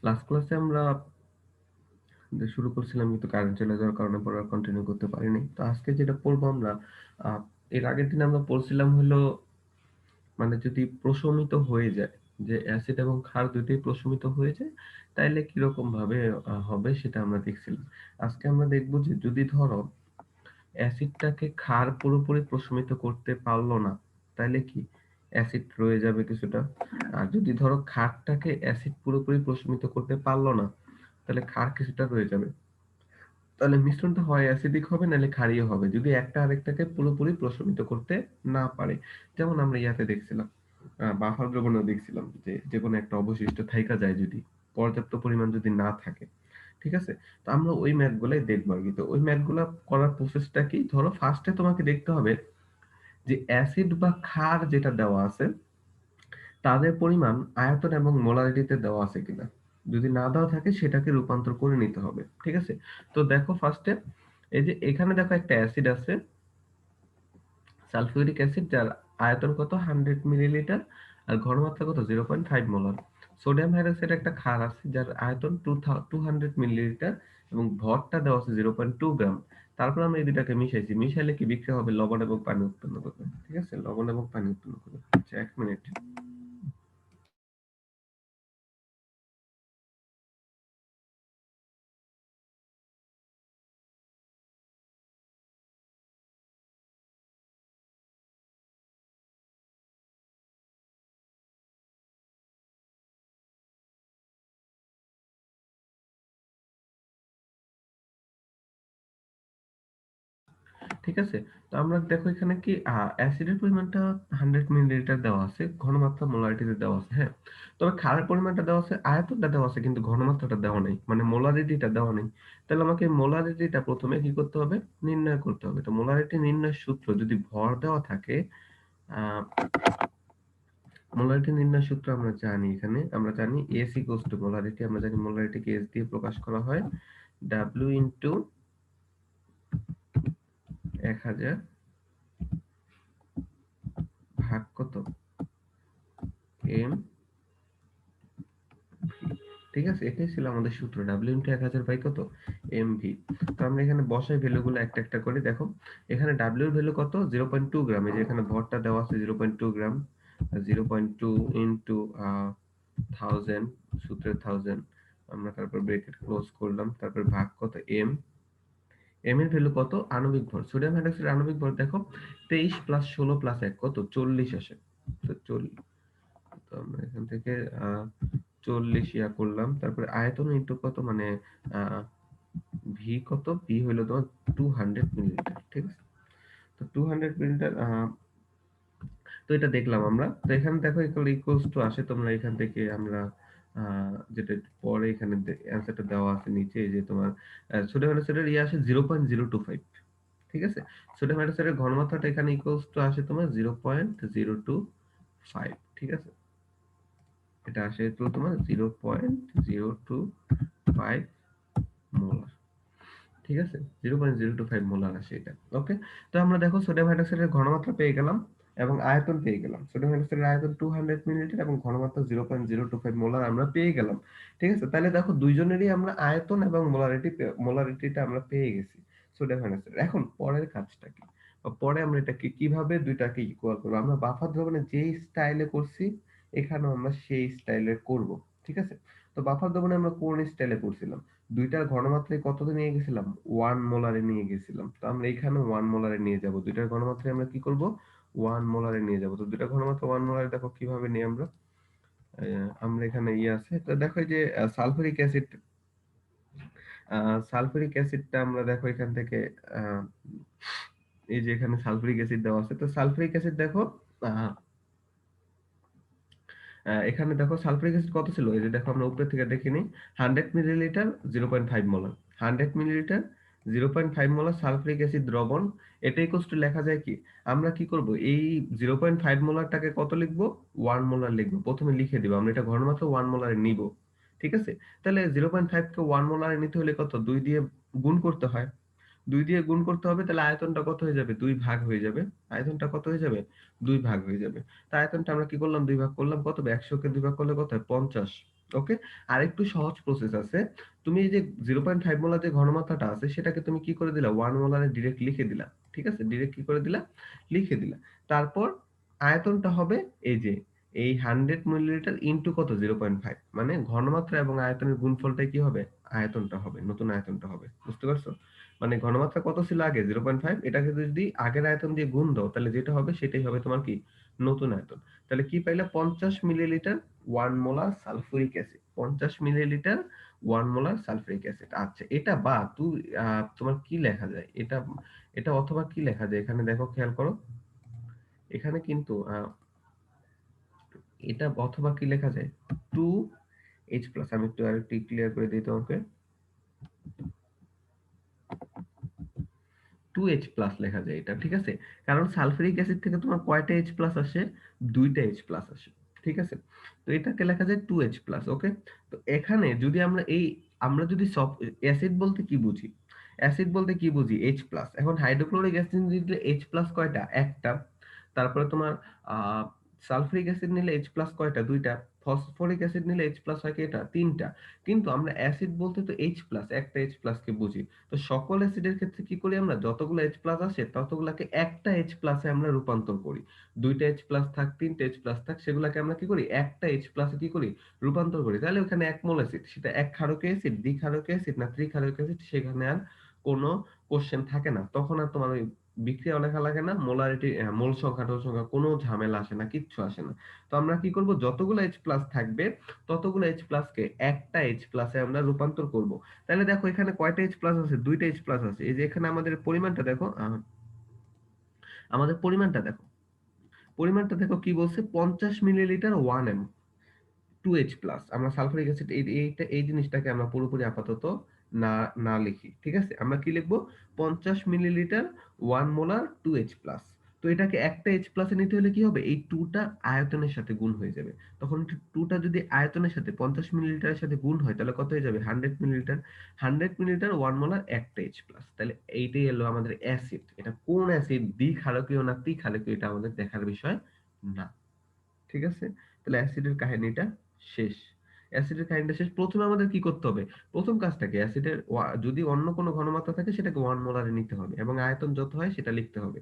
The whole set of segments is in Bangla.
লাস্ট ক্লাসে আমরা শুরু করছিলাম কিন্তু কারেন্ট চলে যাওয়ার কারণে পরে আর কন্টিনিউ করতে পারিনি। তো আজকে যেটা পড়বো আমরা আ এর আগের দিন আমরা পড়ছিলাম হলো মানে যদি প্রশমিত হয়ে যায়, যে অ্যাসিড এবং ক্ষার দুটোই প্রশমিত হয়ে যায়, তাইলে কিরকম ভাবে হবে সেটা আমরা দেখছিলাম। আজকে আমরা দেখব যে যদি ধরো অ্যাসিডটাকে ক্ষার পুরোপুরি প্রশমিত করতে পারল না, তাইলে কি অ্যাসিড রয়ে যাবে কিছুটা। আর যদি ধরো ক্ষারটাকে অ্যাসিড পুরোপুরি প্রশমিত করতে পারল না, তাহলে ক্ষার কিছুটা রয়ে যাবে। তাহলে মিশ্রণটা হয় অ্যাসিডিক হবে নাহলে ক্ষারীয় হবে যদি একটা আরেকটাকে পুরোপুরি প্রশমিত করতে না পারে। যেমন আমরা ইয়াতে দেখছিলাম, বাফার দ্রবণেও দেখছিলাম যে যেকোনো একটা অবশিষ্ট থাইকা যায় যদি পর্যাপ্ত পরিমাণ যদি না থাকে। ঠিক আছে? তো আমরা ওই ম্যাথ গুলাই দেখবো আরকি। তো ওই ম্যাথ গুলা করার প্রসেসটা কি? ধরো ফার্স্টে তোমাকে দেখতে হবে যে অ্যাসিড বা ক্ষার যেটা দেওয়া আছে তাদের পরিমাণ আয়তন এবং মোলারিটিতে দেওয়া আছে কিনা। যদি না দেওয়া থাকে সেটাকে রূপান্তর করে নিতে হবে। ঠিক আছে? তো দেখো ফার্স্টে এই যে এখানে দেখো একটা অ্যাসিড আছে, সালফিউরিক অ্যাসিড, যার আয়তন কত 100 মিলিলিটার আর ঘনমাত্রা কত 0.5 মোলার। সোডিয়াম হাইড্রক্সাইড একটা ক্ষার আছে যার আয়তন 200 মিলিলিটার এবং ভরটা দেওয়া আছে 0.2 গ্রাম। তারপর আমরা এই দুটাকে মিশাইছি, মিশাইলে কি বিক্রিয়া হবে, লবণ এবং পানি উৎপন্ন করবে। ঠিক আছে, লবণ এবং পানি উৎপন্ন করবে। আচ্ছা 1 মিনিট। ঠিক আছে? তো আমরা দেখো এখানে কি অ্যাসিডের পরিমাণটা 100 মিলিলিটার দেওয়া আছে, ঘনমাত্রা মোলারিটিতে দেওয়া আছে, হ্যাঁ? তবে ক্ষারের পরিমাণটা দেওয়া আছে, আয়তনটা দেওয়া আছে কিন্তু ঘনমাত্রাটা দেওয়া নেই। মানে মোলারিটিটা দেওয়া নেই। তাহলে আমাকে মোলারিটিটা ১ম এ কি করতে হবে? নির্ণয় করতে হবে। তো মোলারিটি নির্ণয়ের সূত্র যদি ভর দেওয়া থাকে, আ মোলারিটি নির্ণয়ের সূত্র আমরা জানি এখানে। আমরা জানি S ইকুয়ালস টু মোলারিটি। আমরা জানি মোলারিটিকে S দিয়ে প্রকাশ করা হয়। W ইনটু ১০০০ ভাগ কত? M। ঠিক আছে, এটাই ছিল আমাদের সূত্র, ডাব্লিউ ইন্টু 1000 বাই কত এমভি। তো আমরা এখানে বসাই ভ্যালুগুলো একটা একটা করে। দেখো এখানে ডাব্লিউ এর ভ্যালু কত 0.2 গ্রাম, এই যে এখানে ভরটা দেওয়া আছে 0.2 গ্রাম, 0.2 ইনটু 1000, সূত্রের 1000 আমরা তারপর ব্র্যাকেট ক্লোজ করলাম, তারপর ভাগ কত এম। এম এর ভ্যালু কত আণবিক ভর, সোডিয়াম হাইড্রোক্সাইডের আণবিক ভর দেখো 23 প্লাস 16 প্লাস 1 কত 40 আসে। তো 40, তো আমরা এখান থেকে 40 ইয়া করলাম, তারপরে আয়তন ইনটু কত মানে ভি কত, ভি হইলো তোমার 200 মিলিলিটার। ঠিক আছে, তো 200 মিলিলিটার। তো এটা দেখলাম আমরা। তো এখানে দেখো ইকুয়ালস টু আসে, তোমরা এখান থেকে আমরা যেটা একটু পরে এখানে অ্যান্সারটা দেওয়া আছে নিচে, এই যে তোমার সোডিয়াম হাইড্রোক্সাইডের ইয়ে আসে 0.025। ঠিক আছে, সোডিয়াম হাইড্রোক্সাইডের ঘনমাত্রাটা এখানে ইকুয়ালস টু আসে তোমার 0.025। ঠিক আছে, এটা আসে তো তোমার 0.025 মোলার। ঠিক আছে, 0.025 মোলার আসে এটা। ওকে, তো আমরা দেখো সোডিয়াম হাইড্রোক্সাইডের ঘনমাত্রা পেয়ে গেলাম এবং আয়তন পেয়ে গেলাম। সোডিয়াম হাইড্রোক্সাইডের আয়তন 200 মিলিলিটার এবং ঘনমাত্রা 0.025 মোলার আমরা পেয়ে গেলাম। ঠিক আছে, তাহলে দেখো দুইজনেরই আমরা আয়তন এবং মোলারিটিটা আমরা পেয়ে গেছি সোডিয়াম হাইড্রোক্সাইড। এখন পরের কাজটা কি, বা পরে আমরা এটাকে কিভাবে দুইটাকে ইকুয়াল করবো, আমরা বাফার দ্রবণে যেই স্টাইলে করছি এখানেও আমরা সেই স্টাইলে করব। ঠিক আছে, তো বাফার দ্রবণে আমরা কোন স্টাইলে করছিলাম, দুইটার ঘনমাত্রায় কততে নিয়ে গেছিলাম 1 মোলারে নিয়ে গেছিলাম। তো আমরা এখানে 1 মোলারে নিয়ে যাব, দুইটার ঘনমাত্রায় আমরা কি করব 1 মোলারে নিয়ে যাব। তো দুইটার ঘনমাত্রা 1 মোলারে দেখো কিভাবে নিই আমরা। আমরা এখানে ইয়ে আছে, তো দেখো এই যে সালফিউরিক অ্যাসিড, সালফিউরিক অ্যাসিডটা আমরা দেখো এখান থেকে আহ, এই যে এখানে সালফিউরিক অ্যাসিড দেওয়া আছে, তো সালফিউরিক অ্যাসিড দেখো আহ, এখানে দেখো সালফিউরিক অ্যাসিড কত ছিল, এই যে দেখো আমরা উপর থেকে দেখে নিই 100 millilitre 0.5 molar, 100 millilitre 0.5 molar sulphuric acid দ্রবণ। এটা ইকুয়ালস টু লেখা যায় কি, আমরা কি করব এই 0.5 মোলারটাকে কত লিখবো 1 মোলার লিখবো, প্রথমে লিখে দিব আমরা এটা ঘনমাত্রা 1 মোলারে নিব। ঠিক আছে, তাহলে 0.5 কে 1 মোলারে নিতে হলে কত 2 দিয়ে গুণ করতে হয়, 2 দিয়ে গুণ করতে হবে, তাহলে আয়তনটা কত হয়ে যাবে 2 ভাগ হয়ে যাবে। আয়তনটা কত হয়ে যাবে 2 ভাগ হয়ে যাবে। তা আয়তনটা আমরা কি করলাম 2 ভাগ করলাম, কত হবে 100 কে 2 ভাগ করলে কত হয় 50। ওকে? আরেকটু সহজ প্রসেস আছে। তুমি এই যে 0.5 মোলার যে ঘনমাত্রাটা আছে সেটাকে তুমি কি করে দিলা? 1 মোলারে ডিরেক্ট লিখে দিলা। ঠিক আছে? ডিরেক্ট কি করে দিলা? লিখে দিলা। তারপর আয়তনটা হবে এই যে এই 100 মিলিলিটার ইনটু কত? 0.5 মানে ঘনমাত্রা এবং আয়তনের গুণফলটাই কি হবে? আয়তনটা হবে। নতুন আয়তনটা হবে। বুঝতে পারছো? মানে ঘনমাত্রা কত ছিল আগে? 0.5 এটাকে যদি আগের আয়তন দিয়ে গুণ দাও তাহলে যেটা হবে সেটাই হবে তোমার কি? নতুন আয়তন। তাহলে কি পাইলা? 50 millilitre 1 molar sulphuric acid. 50 millilitre 1 molar sulphuric acid. আচ্ছা এটা বা তোমার কি লেখা যায়? এটা অথবা কি লেখা যায়? এখানে দেখো খেয়াল করো। এখানে কিন্তু এটা অথবা কি লেখা যায়? 2H plus. আমি একটু আরেকটু ক্লিয়ার করে দিই তোমাকে। 2H প্লাস লেখা যায় এটা। ঠিক আছে? কারণ সালফিউরিক অ্যাসিড থেকে তোমার কয়টা H প্লাস আসে? 2টা H প্লাস আসে। ঠিক আছে? তো এটাকে লেখা যায় 2H প্লাস। ওকে? তো এখানে যদি আমরা যদি সব অ্যাসিড বলতে কি বুঝি? অ্যাসিড বলতে কি বুঝি? H plus. এখন হাইড্রোক্লোরিক অ্যাসিড দিলে H প্লাস কয়টা? একটা। তারপরে তোমার আ সালফিউরিক অ্যাসিড নিলে H প্লাস কয়টা? 2টা। ফসফরিক অ্যাসিড নিলে H প্লাস হয় কয়টা? 3টা। কিন্তু আমরা অ্যাসিড বলতে তো H প্লাস, একটা H প্লাস কে বুঝি। তো সকল অ্যাসিডের ক্ষেত্রে কি করি আমরা? যতগুলো H প্লাস আসে ততগুলাকে একটা H প্লাসে আমরা রূপান্তর করি। 2টা H প্লাস থাক, 3টা H প্লাস থাক সেগুলাকে আমরা কি করি? একটা H প্লাসে কি করি? রূপান্তর করি। তাহলে ওখানে 1 মোল অ্যাসিড। সেটা একক্ষারকীয় অ্যাসিড, দ্বিক্ষারকীয় অ্যাসিড না ত্রিক্ষারকীয় অ্যাসিড সেখানে আর কোনো কোশ্চেন থাকে না। তখন আর তোমার ওই বিক্রিয়া লেখা লাগে না। মোলারিটি মোল সংখ্যা টোল সংখ্যা কোনো ঝামেলা আসে না, কিচ্ছু আসে না। তো আমরা কি করব? যতগুলো H প্লাস থাকবে ততগুলো H প্লাস কে একটা H প্লাসে আমরা রূপান্তর করব। তাহলে দেখো এখানে কয়টা H প্লাস আছে? 2টা H প্লাস আছে। এই যে এখানে আমাদের পরিমাণটা দেখো, আমাদের পরিমাণটা দেখো কি বলছে? 50 মিলিলিটার 1 এম 2H প্লাস। আমরা সালফিউরিক অ্যাসিড এই জিনিসটাকে আমরা পুরোপুরি আপাতত না না লিখি। ঠিক আছে? আমরা কি লিখব? 50 মিলিলিটার 1 মোলার 2H প্লাস। তো এটাকে একটা H প্লাসে নিতে হলে কি হবে? এই 2 টা আয়তনের সাথে গুণ হয়ে যাবে। তখন 2 টা যদি আয়তনের সাথে 50 মিলিলিটারের সাথে গুণ হয় তাহলে কত হয়ে যাবে? 100 মিলিলিটার। 100 মিলিলিটার 1 মোলার একটা H প্লাস। তাহলে এইটাই হলো আমাদের অ্যাসিড। এটা কোন অ্যাসিড? দ্বিক্ষারকীয় না ত্রিক্ষারকীয় এটা আমাদের দেখার বিষয় না। ঠিক আছে? তাহলে অ্যাসিডের কাহিনীটা শেষ। অ্যাসিডের কাহিনীটা শেষ। ১ম এ আমাদের কি করতে হবে? ১ম কাজটা কি? অ্যাসিডের যদি অন্য কোনো ঘনমাত্রা থাকে সেটাকে 1 মোলারে নিতে হবে এবং আয়তন যত হয় সেটা লিখতে হবে।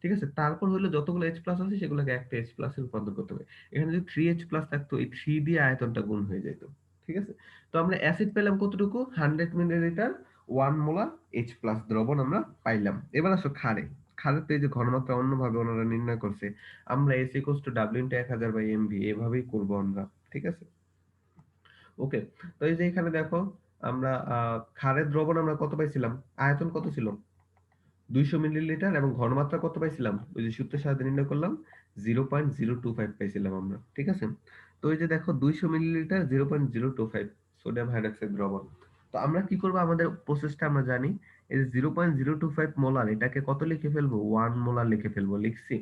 ঠিক আছে? তারপর হলো যতগুলো H প্লাস আছে সেগুলোকে একটা H প্লাসে রূপান্তর করতে হবে। এখানে যদি 3H প্লাস থাকতো এই 3 দিয়ে আয়তনটা গুণ হয়ে যেত। ঠিক আছে? তো আমরা অ্যাসিড পেলাম কতটুকু? 100 মিলিলিটার 1 মোলার H প্লাস দ্রবণ আমরা পাইলাম। এবার আসো ক্ষারে। ক্ষারের তো এই যে ঘনমাত্রা অন্যভাবে ওনারা নির্ণয় করছে। আমরা S equals to W into 1000/mv এভাবেই করব আমরা। ঠিক আছে? ওকে। তো এই যে এখানে দেখো আমরা ক্ষারের দ্রবণ আমরা কত পাইছিলাম? আয়তন কত ছিল? 200 মিলিলিটার এবং ঘনমাত্রা কত পাইছিলাম? ওই যে সূত্রের সাহায্যে নির্ণয় করলাম 0.025 পাইছিলাম আমরা। ঠিক আছে? তো এই যে দেখো 200 মিলিলিটার 0.025 সোডিয়াম হাইড্রক্সাইড দ্রবণ। তো আমরা কি করব? আমাদের প্রসেসটা আমরা জানি। এই যে 0.025 মোলার এটাকে কত লিখে ফেলবো? 1 মোলার লিখে ফেলবো। লিখছি।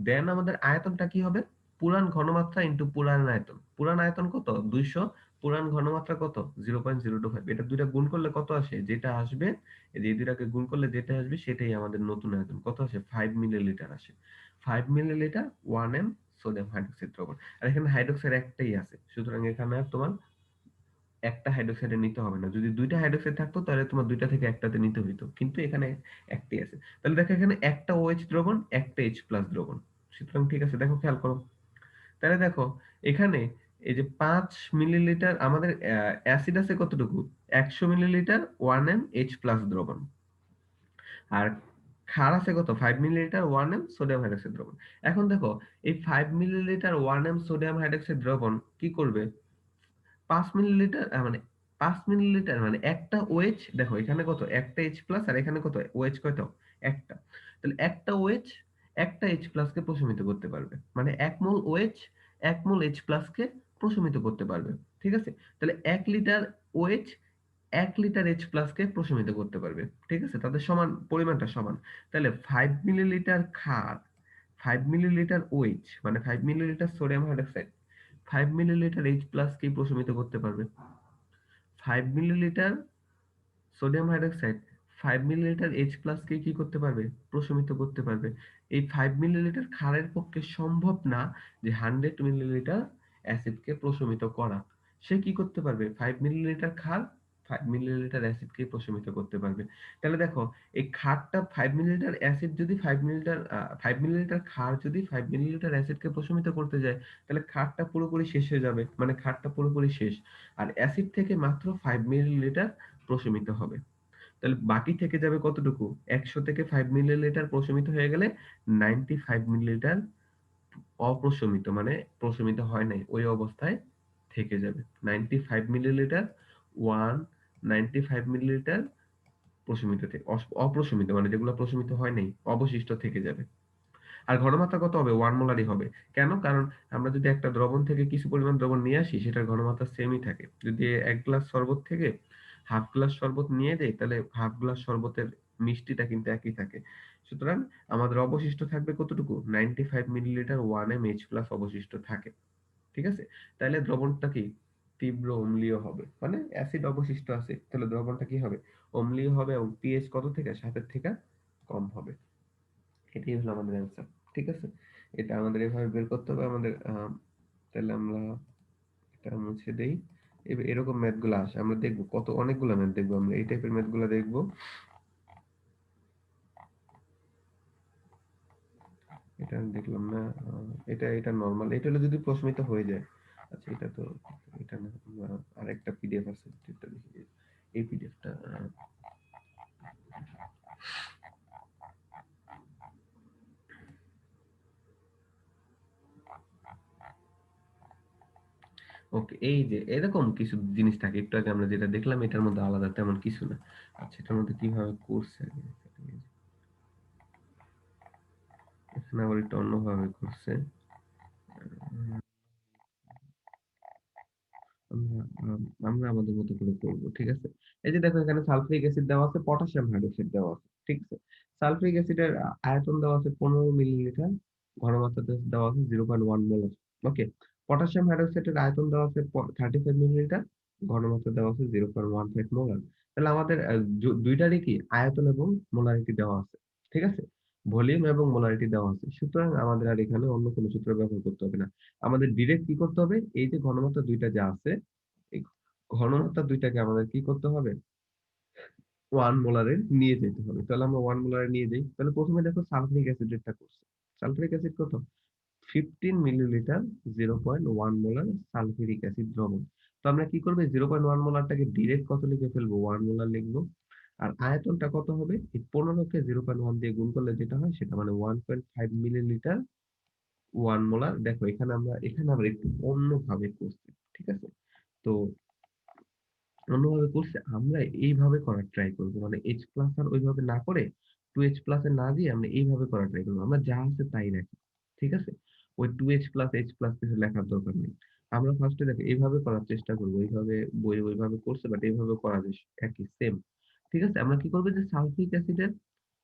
দেন আমাদের আয়তনটা কি হবে? পুরান ঘনমাত্রা ইনটু পুরান আয়তন। পুরান আয়তন কত? 200, পুরান ঘনমাত্রা কত? 0.025। এটা দুইটা গুণ করলে কত আসে? যেটা আসবে এই যে এই দুটাকে গুণ করলে যেটা আসবে সেটাই আমাদের নতুন আয়তন। কত আসে? 5 মিলিলিটার আসে। 5 মিলিলিটার 1 এম সোডিয়াম হাইড্রোক্সাইড দ্রবণ। আর এখানে হাইড্রোক্সাইড একটাই আছে। সুতরাং এখানে আর তোমার একটা হাইড্রোক্সাইডে নিতে হবে না। যদি 2টা হাইড্রোক্সাইড থাকতো তাহলে তোমার 2টা থেকে একটাতে নিতে হইতো। কিন্তু এখানে একটাই আছে। তাহলে দেখো এখানে একটা OH দ্রবণ, একটা H প্লাস দ্রবণ। সুতরাং ঠিক আছে দেখো খেয়াল করো। তাহলে দেখো এখানে এই যে 5 মিলিলিটার আমাদের অ্যাসিড আছে কতটুকু? 100 মিলিলিটার 1 এম H প্লাস দ্রবণ। আর ক্ষার আছে কত? 5 মিলিলিটার 1 এম সোডিয়াম হাইড্রক্সাইড দ্রবণ। এখন দেখো এই 5 মিলিলিটার 1 এম সোডিয়াম হাইড্রক্সাইড দ্রবণ কি করবে? 5 মিলিলিটার মানে 5 মিলিলিটার মানে একটা OH দেখো এখানে কত? একটা H প্লাস আর এখানে কত? OH কয়টা? একটা। তাহলে একটা OH একটা H প্লাস কে প্রশমিত করতে পারবে। মানে 1 mole OH 1 mole H plus কে প্রশমিত করতে পারবে। ঠিক আছে? তাহলে 1 litre OH 1 litre H plus কে প্রশমিত করতে পারবে। ঠিক আছে? তাদের সমান পরিমাণটা সমান। তাহলে 5 মিলিলিটার ক্ষার 5 মিলিলিটার OH মানে 5 millilitre sodium hydroxide 5 millilitre H plus কে প্রশমিত করতে পারবে। 5 millilitre sodium hydroxide 5 millilitre H plus কে কি করতে পারবে? প্রশমিত করতে পারবে। এই 5 মিলিলিটার ক্ষারের পক্ষে সম্ভব না যে 100 মিলিলিটার অ্যাসিডকে প্রশমিত করা। সে কি করতে পারবে? 5 মিলিলিটার ক্ষার 5 মিলিলিটার অ্যাসিডকে প্রশমিত করতে পারবে। তাহলে দেখো এই ক্ষারটা 5 মিলিলিটার অ্যাসিড যদি 5 মিলিলিটার 5 মিলিলিটার ক্ষার যদি 5 মিলিলিটার অ্যাসিডকে প্রশমিত করতে যায়, তাহলে ক্ষারটা পুরোপুরি শেষ হয়ে যাবে। মানে ক্ষারটা পুরোপুরি শেষ। আর অ্যাসিড থেকে মাত্র 5 মিলিলিটার প্রশমিত হবে। তাহলে বাকি থেকে যাবে কতটুকু? ১০০ থেকে 5 মিলিলিটার প্রশমিত হয়ে গেলে 95 মিলিলিটার অপ্রশমিত মানে প্রশমিত হয় নাই। ওই অবস্থায় থেকে যাবে। 95 মিলিলিটার 95 মিলিলিটার প্রশমিত অপ্রশমিত মানে যেগুলো প্রশমিত হয় নাই, অবশিষ্ট থেকে যাবে। আর ঘনমাত্রা কত হবে? 1 মোলারই হবে। কেন? কারণ আমরা যদি একটা দ্রবণ থেকে কিছু পরিমাণ দ্রবণ নিয়ে আসি, সেটার ঘনমাত্রা সেমই থাকে। যদি ১ গ্লাস শরবত থেকে হাফ গ্লাস শরবত নিয়ে দেই, তাহলে হাফ গ্লাস শরবতের মিষ্টিটা কিন্তু একই থাকে। সুতরাং আমাদের অবশিষ্ট থাকবে কতটুকু? 95 মিলিলিটার 1mH+ অবশিষ্ট থাকে। ঠিক আছে? তাইলে দ্রবণটা কি? তীব্র অম্লীয় হবে। মানে অ্যাসিড অবশিষ্ট আছে। তাহলে দ্রবণটা কি হবে? অম্লীয় হবে এবং পিএইচ কত থেকে? ৭ এর থেকে কম হবে। এটাই হলো আমাদের অ্যান্সার। ঠিক আছে? এটা আমাদের এভাবে বের করতে হবে। আমাদের তাহলে আমরা এটা মুছে দেই। এরকম ম্যাথ গুলা আসে। আমরা দেখব অনেকগুলা ম্যাথ দেখব আমরা। এই টাইপের ম্যাথ গুলা দেখব। এটা আমি দেখলাম না। এটা নরমাল। এটা হলো যদি প্রশমিত হয়ে যায়। আচ্ছা এটা তো এটা না। আমরা আরেকটা পিডিএফ আছে। যেটা দেখি। এই পিডিএফটা ওকে এই যে এরকম কিছু জিনিস থাকে। একটু আগে আমরা যেটা দেখলাম এটার মধ্যে আলাদা তেমন কিছু না। আচ্ছা এটার মধ্যে কিভাবে করছে আগে এখানে আবার একটু অন্যভাবে করছে। আমরা আমরা আমাদের মতো করে করব। ঠিক আছে? এই যে দেখো এখানে সালফিউরিক অ্যাসিড দেওয়া আছে, পটাশিয়াম হাইড্রোক্সাইড দেওয়া আছে। ঠিক আছে? সালফিউরিক অ্যাসিডের আয়তন দেওয়া আছে ১৫ মিলিলিটার, ঘনমাত্রা দেওয়া আছে ০.১ মোলার। ওকে। পটাশিয়াম হাইড্রোক্সাইডের আয়তন দেওয়া আছে 35 মিলিলিটার, ঘনমাত্রা দেওয়া আছে 0.15 মোলার। তাহলে আমাদের দুইটারই কি আয়তন এবং মোলারিটি দেওয়া আছে। ঠিক আছে? ভলিউম এবং মোলারিটি দেওয়া আছে। সুতরাং আমাদের আর এখানে অন্য কোনো সূত্র ব্যবহার করতে হবে না। আমাদের ডিরেক্ট কি করতে হবে? এই যে ঘনমাত্রা দুইটা যা আছে, এই ঘনমাত্রা দুইটাকে আমাদের কি করতে হবে? 1 মোলারে নিয়ে যেতে হবে। তাহলে আমরা 1 মোলারে নিয়ে যাই। তাহলে ১ম এ দেখো সালফিউরিক অ্যাসিডেরটা করছে। সালফিউরিক অ্যাসিড কত? 15 মিলিলিটার 0.1 মোলার সালফিউরিক অ্যাসিড দ্রবণ। তো আমরা কি করব? 0.1 মোলারটাকে ডিরেক্ট কত লিখে ফেলবো? 1 মোলার লিখবো। আর আয়তনটা কত হবে? এই 15 কে 0.1 দিয়ে গুণ করলে যেটা হয় সেটা মানে 1.5 মিলিলিটার 1 মোলার। দেখো এখানে আমরা একটু অন্যভাবে করছি। ঠিক আছে? তো অন্যভাবে করছে আমরা এইভাবে করার ট্রাই করব। মানে H প্লাস আর ওইভাবে না করে 2H প্লাস এ না দিয়ে আমরা এইভাবে করার ট্রাই করব। আমরা যা আছে তাই রাখি। ঠিক আছে? ওই 2H প্লাস H প্লাস কিছু লেখার দরকার নেই। আমরা ফার্স্ট এ দেখো এইভাবে করার চেষ্টা করব। এইভাবে বইয়ে ওইভাবে করছে বাট এইভাবে করা যায় একই সেম। ঠিক আছে? আমরা কি করব যে সালফিউরিক অ্যাসিডের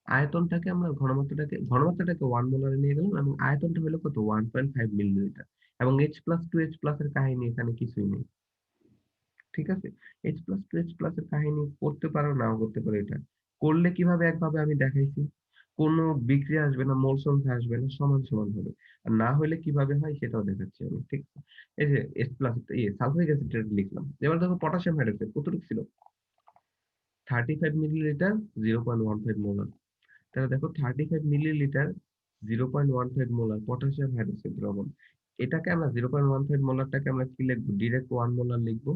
আয়তনটাকে আমরা ঘনমাত্রাটাকে 1 মোলারে নিয়ে গেলাম এবং আয়তনটা হলো কত? 1.5 মিলিলিটার। এবং H প্লাস 2H প্লাস এর কাহিনী এখানে কিছুই নেই। ঠিক আছে? H plus two H plus এর কাহিনী করতে পারো নাও করতে পারো এটা। করলে কিভাবে একভাবে আমি দেখাইছি। কোন বিক্রিয়া আসবে না, মোল সংখ্যা আসবে না, সমান সমান হবে। আর না হলে কিভাবে হয় সেটাও দেখাচ্ছি আমি। ঠিক আছে? এই যে H প্লাস সালফিউরিক অ্যাসিড লিখলাম। এবার দেখো পটাশিয়াম হাইড্রোক্সাইড কতটুকু ছিল? 35 মিলিলিটার 0.15 মোলার। তাহলে দেখো 35 মিলিলিটার 0.15 মোলার পটাশিয়াম হাইড্রোক্সাইড দ্রবণ। এটাকে আমরা 0.15 মোলারটাকে আমরা কি লিখবো? ডিরেক্ট 1 মোলার লিখবো।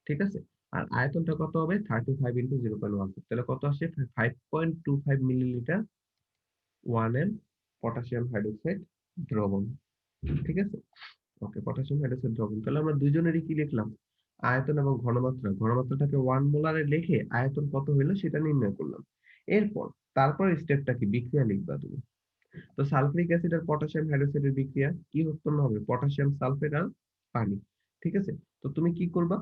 ঠিক আছে? আর আয়তনটা কত হবে? 35 ইনটু 0.15 তাহলে কত আসে? 5.25 মিলিলিটার 1 পটাশিয়াম হাইড্রোক্সাইড দ্রবণ। ঠিক আছে? ওকে পটাশিয়াম হাইড্রোক্সাইড দ্রবণ। তাহলে আমরা দুইজনেরই কি লিখলাম? আয়তন এবং ঘনমাত্রা। ঘনমাত্রাটাকে 1 মোলারে লিখে আয়তন কত হইলো সেটা নির্ণয় করলাম। এরপর তারপর স্টেপটা কি? বিক্রিয়া লিখবা তুমি। তো সালফিউরিক অ্যাসিড আর পটাশিয়াম হাইড্রোক্সাইডের বিক্রিয়া কি উৎপন্ন হবে? পটাশিয়াম সালফেট আর পানি। ঠিক আছে? তো তুমি কি করবা?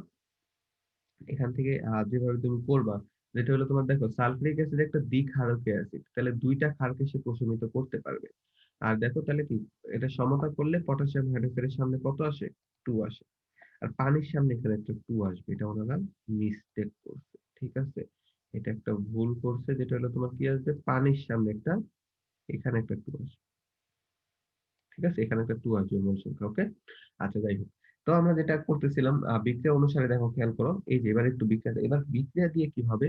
এখান থেকে যেভাবে তুমি করবা যেটা হলো তোমার দেখো সালফিউরিক অ্যাসিড একটা দ্বিক্ষারকীয় অ্যাসিড। তাহলে ২ টা ক্ষারকে সে প্রশমিত করতে পারবে। আর দেখো তাহলে কি এটা সমতা করলে পটাশিয়াম হাইড্রোক্সাইডের সামনে কত আসে? 2 আসে। আর পানির সামনে এখানে একটা 2 আসবে। এটা ওনারা মিস্টেক করছে। ঠিক আছে? এটা একটা ভুল করছে যেটা হলো তোমার কি আসবে? পানির সামনে একটা এখানে একটা 2 আসবে। ঠিক আছে? এখানে একটা 2 আসবে মোল সংখ্যা। ওকে? আচ্ছা যাই হোক। তো আমরা যেটা করতেছিলাম বিক্রিয়া অনুসারে দেখো খেয়াল করো। এই যে এবার একটু এবার বিক্রিয়া দিয়ে কিভাবে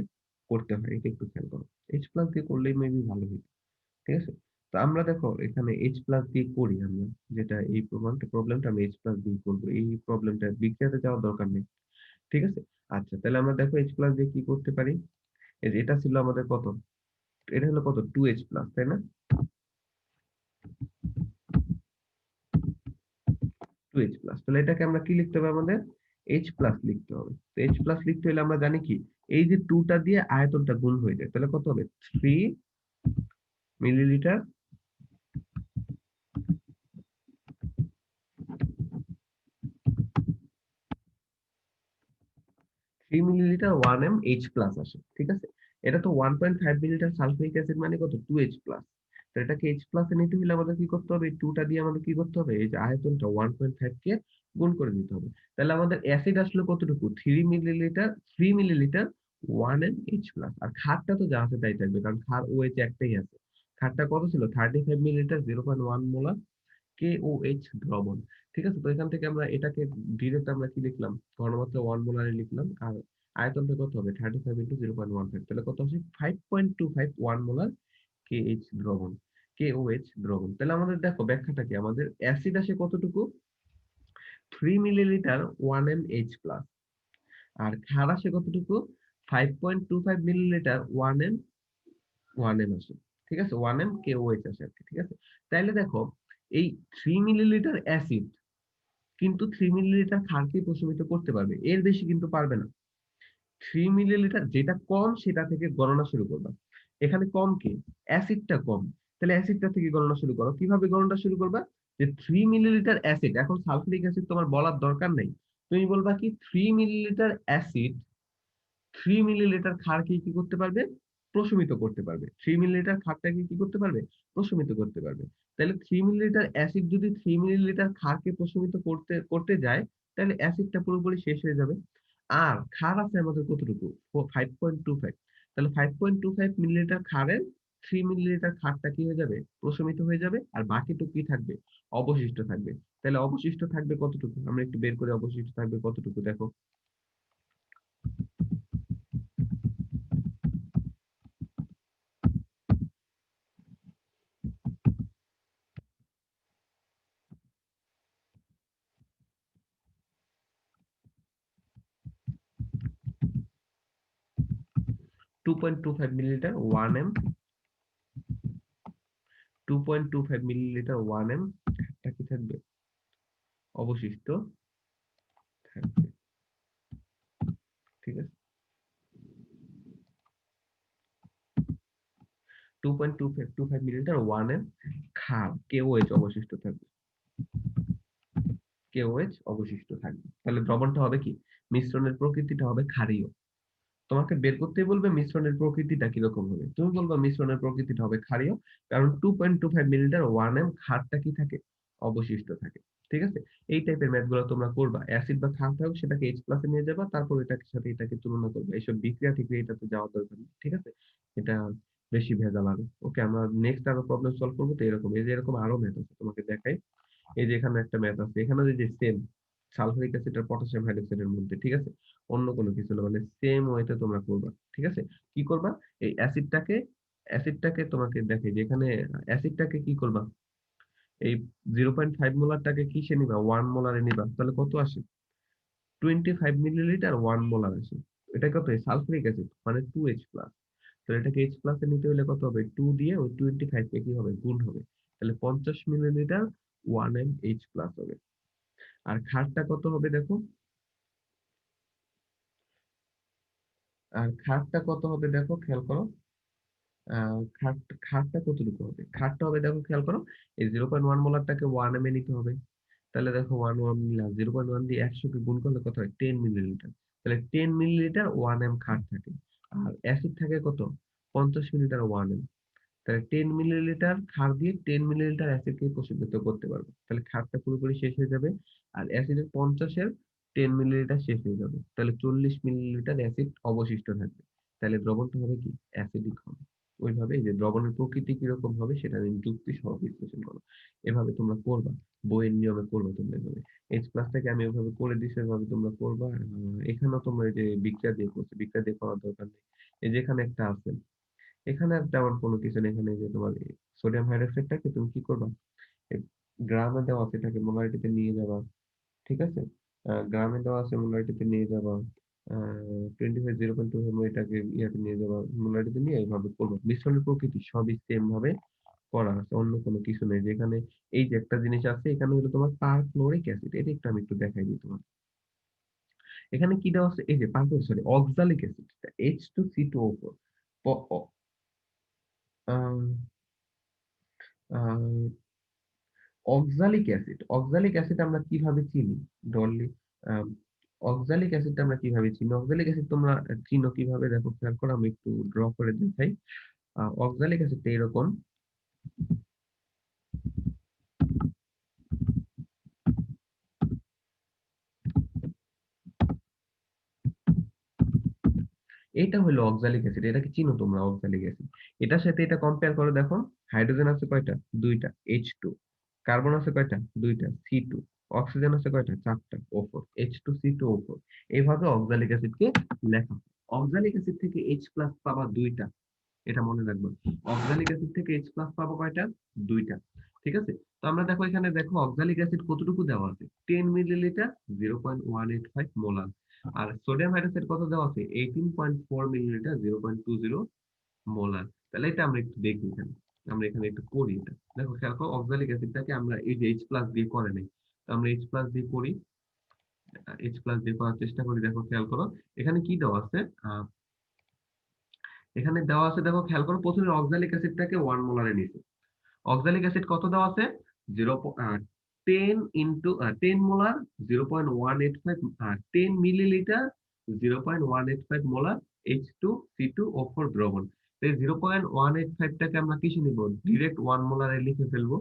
করতে হয় এটা একটু খেয়াল করো। H+ দিয়ে করলেই মেবি ভালো হইতো। ঠিক আছে? তো আমরা দেখো এখানে H+ দিয়ে করি আমরা। যেটা এই প্রবলেমটা আমি H+ দিয়ে করব। এই প্রবলেমটা বিক্রিয়াতে যাওয়ার দরকার নেই। ঠিক আছে? আচ্ছা তাহলে আমরা দেখো H+ দিয়ে কি করতে পারি? এই যে এটা ছিল আমাদের কত? এটা হলো কত? 2H+, তাই না? 2H+। তাহলে এটাকে আমরা কি লিখতে হবে আমাদের? H+ লিখতে হবে। তো H+ লিখতে হলে আমরা জানি কি? এই যে 2 টা দিয়ে আয়তনটা গুণ হয়ে যায়। তাহলে কত হবে? 3 মিলিলিটার 3 মিলিলিটার 1m H+ আসে। ঠিক আছে? এটা তো 1.5 মিলিলিটার সালফিউরিক অ্যাসিড মানে কত? 2H+। তো এটাকে H+ এ নিতে হলে আমাদের কি করতে হবে? এই 2 টা দিয়ে আমাদের কি করতে হবে? এই যে আয়তনটা 1.5 কে গুণ করে দিতে হবে। তাহলে আমাদের অ্যাসিড আসলো কতটুকু? 3 মিলিলিটার 1mH+। আর ক্ষারটা তো যা আছে তাই থাকবে। কারণ ক্ষার OH একটাই আছে। ক্ষারটা কত ছিল? 35 মিলিলিটার 0.1 মোলার KOH দ্রবণ। ঠিক আছে? তো এখান থেকে আমরা এটাকে ডিরেক্ট আমরা কি লিখলাম? ঘনমাত্রা 1 মোলারে লিখলাম। আর আয়তনটা কত হবে? 35 ইনটু 0.15। তাহলে কত আসে? 5.25 1 মোলার KH দ্রবণ। KOH দ্রবণ। তাহলে আমাদের দেখো ব্যাখ্যাটা কি? আমাদের অ্যাসিড আসে কতটুকু? 3 মিলিলিটার 1mH+। আর ক্ষার আসে কতটুকু? 5.25 মিলিলিটার 1m আসে। ঠিক আছে? 1m KOH আসে আরকি। ঠিক আছে? তাইলে দেখো এই 3 মিলিলিটার অ্যাসিড কিন্তু 3 মিলিলিটার ক্ষারকে প্রশমিত করতে পারবে। এর বেশি কিন্তু পারবে না। 3 মিলিলিটার যেটা কম সেটা থেকে গণনা শুরু করবা। এখানে কম কি? অ্যাসিডটা কম। তাহলে অ্যাসিডটা থেকে গণনা শুরু করো। কিভাবে গণনা শুরু করবা? যে 3 মিলিলিটার অ্যাসিড, এখন সালফিউরিক অ্যাসিড তোমার বলার দরকার নেই। তুমি বলবা কি 3 মিলিলিটার অ্যাসিড 3 মিলিলিটার ক্ষারকে কি করতে পারবে? প্রশমিত করতে পারবে। 3 মিলিলিটার ক্ষারটাকে কি করতে পারবে? প্রশমিত করতে পারবে। তাহলে 3 মিলিলিটার অ্যাসিড যদি 3 মিলিলিটার ক্ষারকে প্রশমিত করতে করতে যায়, তাহলে অ্যাসিডটা পুরোপুরি শেষ হয়ে যাবে। আর ক্ষার আছে আমাদের কতটুকু? 5.25। তাহলে 5.25 মিলিলিটার ক্ষারের 3 মিলিলিটার ক্ষারটা কি হয়ে যাবে? প্রশমিত হয়ে যাবে। আর বাকিটুকু কি থাকবে? অবশিষ্ট থাকবে। তাহলে অবশিষ্ট থাকবে কতটুকু? আমরা একটু বের করে অবশিষ্ট থাকবে কতটুকু দেখো। 2.25 মিলিলিটার 1m 2.25 মিলিলিটার 1m একটা কি থাকবে? অবশিষ্ট থাকবে। ঠিক আছে? 2.25 মিলিলিটার 1m ক্ষার KOH অবশিষ্ট থাকবে। KOH অবশিষ্ট থাকবে। তাহলে দ্রবণটা হবে কি? মিশ্রণের প্রকৃতিটা হবে ক্ষারীয়। তোমাকে বের করতেই বলবে মিশ্রণের প্রকৃতিটা কিরকম হবে। তুমি বলবা মিশ্রণের প্রকৃতিটা হবে ক্ষারীয়। কারণ 2.25 মিলিলিটার 1m ক্ষারটা কি থাকে? অবশিষ্ট থাকে। ঠিক আছে? এই টাইপের ম্যাথ গুলো তোমরা করবা। অ্যাসিড বা ক্ষার থাকুক সেটাকে H+ এ নিয়ে যাবা। তারপর এটার সাথে এটাকে তুলনা করবা। এইসব বিক্রিয়া টিক্রিয়া এটাতে যাওয়ার দরকার নেই। ঠিক আছে? এটা বেশি ভেজাল আরো। ওকে, আমরা নেক্সট আরো প্রবলেম সলভ করব। তো এরকম এই যে এরকম আরো ম্যাথ আছে তোমাকে দেখাই। এই যে এখানে একটা ম্যাথ আছে। এখানে যে সেম সালফিউরিক অ্যাসিড আর পটাশিয়াম হাইড্রোক্সাইডের মধ্যে, ঠিক আছে? অন্য কোনো কিছু না, মানে সেম ওয়েতে তোমরা করবা। ঠিক আছে? কি করবা? এই অ্যাসিডটাকে তোমাকে দেখাই যে এখানে অ্যাসিডটাকে কি করবা? এই 0.5 মোলারটাকে কিসে নিবা? 1 মোলারে নিবা। তাহলে কত আসে? 25 মিলিলিটার 1 মোলার আসে। এটা কত? সালফিউরিক অ্যাসিড মানে 2H+। তো এটাকে H+ এ নিতে হলে কত হবে? 2 দিয়ে ওই 25 কে কি হবে? গুণ হবে। তাহলে 50 মিলিলিটার 1mH+ হবে। আর ক্ষারটা কত হবে দেখো? আর ক্ষারটা কত হবে দেখো, খেয়াল করো। ক্ষারটা কতটুকু হবে? ক্ষারটা হবে দেখো, খেয়াল করো। এই 0.1 মোলারটাকে 1 এম এ নিতে হবে। তাহলে দেখো 1 নিলাম, 0.1 দিয়ে 100 কে গুণ করলে কত হয়? 10 মিলিলিটার। তাহলে 10 মিলিলিটার 1 এম ক্ষার থাকে। আর অ্যাসিড থাকে কত? 50 মিলিলিটার 1 এম। তাহলে 10 মিলিলিটার ক্ষার দিয়ে 10 মিলিলিটার অ্যাসিডকে প্রশমিত করতে পারবে। তাহলে ক্ষারটা পুরোপুরি শেষ হয়ে যাবে। আর অ্যাসিডের 50 এর 10 মিলিলিটার শেষ হয়ে যাবে। তাহলে 40 মিলিলিটার অ্যাসিড অবশিষ্ট থাকবে। তাহলে দ্রবণটা হবে কি? অ্যাসিডিক হবে। ওইভাবে এই যে দ্রবণের প্রকৃতি কিরকম হবে সেটা নিয়ে যুক্তি সহ বিশ্লেষণ করো। এভাবে তোমরা করবা। বইয়ের নিয়মে করবা তোমরা এভাবে। H টাকে আমি ওইভাবে করে দিছি ওইভাবে তোমরা করবা। এখানেও তোমরা এই যে বিক্রিয়া দিয়ে করছো, বিক্রিয়া দিয়ে করার দরকার নেই। এই যে এখানে একটা আছে। এখানে আর তেমন কোনো কিছু নেই। এখানে যে তোমার সোডিয়াম হাইড্রোক্সাইডটাকে তুমি কি করবা? এই গ্রামে দেওয়া আছে এটাকে মোলারিটিতে নিয়ে যাবা। ঠিক আছে? গ্রামে দেওয়া আছে মোলারিটিতে নিয়ে যাবা। 25 0.2 এটাকে ইয়াতে নিয়ে যাবা। মোলারিটিতে নিয়ে এইভাবে করবা। মিশ্রণের প্রকৃতি সবই সেম ভাবে করা আছে। অন্য কোনো কিছু নেই। যেখানে এই যে একটা জিনিস আছে এখানে হলো তোমার পারক্লোরিক অ্যাসিড। এটা একটু আমি একটু দেখাই দিই তোমাকে। এখানে কি দেওয়া আছে? এই যে সরি অক্সালিক অ্যাসিড H2C2O4 প অ আম আ অক্সালিক অ্যাসিড আমরা কিভাবে চিনি? ডললি আম অক্সালিক অ্যাসিডটা আমরা কিভাবে চিনি? অক্সালিক অ্যাসিড তোমরা চিনো কিভাবে দেখো খেয়াল করো আমি একটু ড্র করে দেখাই। অক্সালিক অ্যাসিডটা এরকম। এইটা হলো অক্সালিক অ্যাসিড। এটাকে চিনো তোমরা অক্সালিক অ্যাসিড। এটার সাথে এটা কম্পেয়ার করো দেখো। হাইড্রোজেন আছে কয়টা? ২ টা H2। কার্বন আছে কয়টা? ২ টা C2। অক্সিজেন আছে কয়টা? ৪ টা O4 H2C2O4। এইভাবে অক্সালিক অ্যাসিডকে লেখা হয়। অক্সালিক অ্যাসিড থেকে H+ পাবা ২ টা। এটা মনে রাখবা। অক্সালিক অ্যাসিড থেকে H+ পাবো কয়টা? ২ টা। ঠিক আছে? তো আমরা দেখো এখানে দেখো অক্সালিক অ্যাসিড কতটুকু দেওয়া আছে? 10 মিলিলিটার 0.185 মোলার। আর সোডিয়াম হাইড্রোক্সাইড কত দেওয়া আছে? 18.4 মিলিলিটার 0.20 মোলার। তাহলে এটা আমরা একটু দেখি এখানে। আমরা এখানে একটু করি এটা। দেখো খেয়াল করো অক্সালিক অ্যাসিডটাকে আমরা এই যে H+ দিয়ে করে নাই। তো আমরা H+ দিয়ে করি। H+ দিয়ে করার চেষ্টা করি। দেখো খেয়াল করো। এখানে কি দেওয়া আছে? আহ এখানে দেওয়া আছে দেখো খেয়াল করো প্রথমে অক্সালিক অ্যাসিডটাকে 1 মোলারে নিছে। অক্সালিক অ্যাসিড কত দেওয়া আছে? 10 into 10 molar 0.185 10 millilitre 0.185 molar H2C2O4 দ্রবণ। তো এই 0.185 টাকে আমরা কিসে নিব? ডিরেক্ট 1 মোলারে লিখে ফেলবো।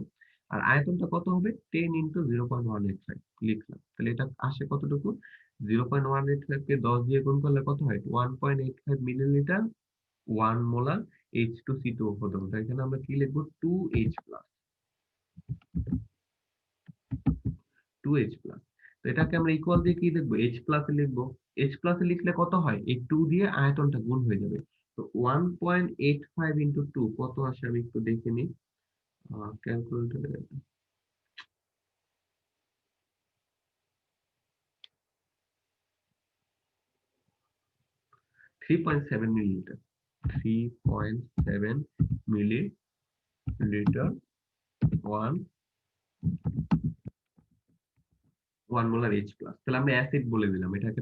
আর আয়তনটা কত হবে? 10 ইনটু 0.185 লিখলাম। তাহলে এটা আসে কতটুকু? 0.185 কে 10 দিয়ে গুণ করলে কত হয়? 1.85 মিলিলিটার 1 মোলার H2C2O4 দ্রবণ। তাই এখানে আমরা কি লিখবো? 2H+। 2H plus. তো এটাকে আমরা ইকুয়াল দিয়ে কি লিখবো? H প্লাস লিখবো। H প্লাস লিখলে কত হয়? এই 2 দিয়ে আয়তনটা গুণ হয়ে যাবে। তো 1.85 ইনটু 2 কত আসে আমি একটু দেখে নিই। ক্যালকুলেটরে 3.7 millilitre. 3.7 millilitre 1 molar H plus. তাহলে আমরা অ্যাসিড বলে দিলাম। এটাকে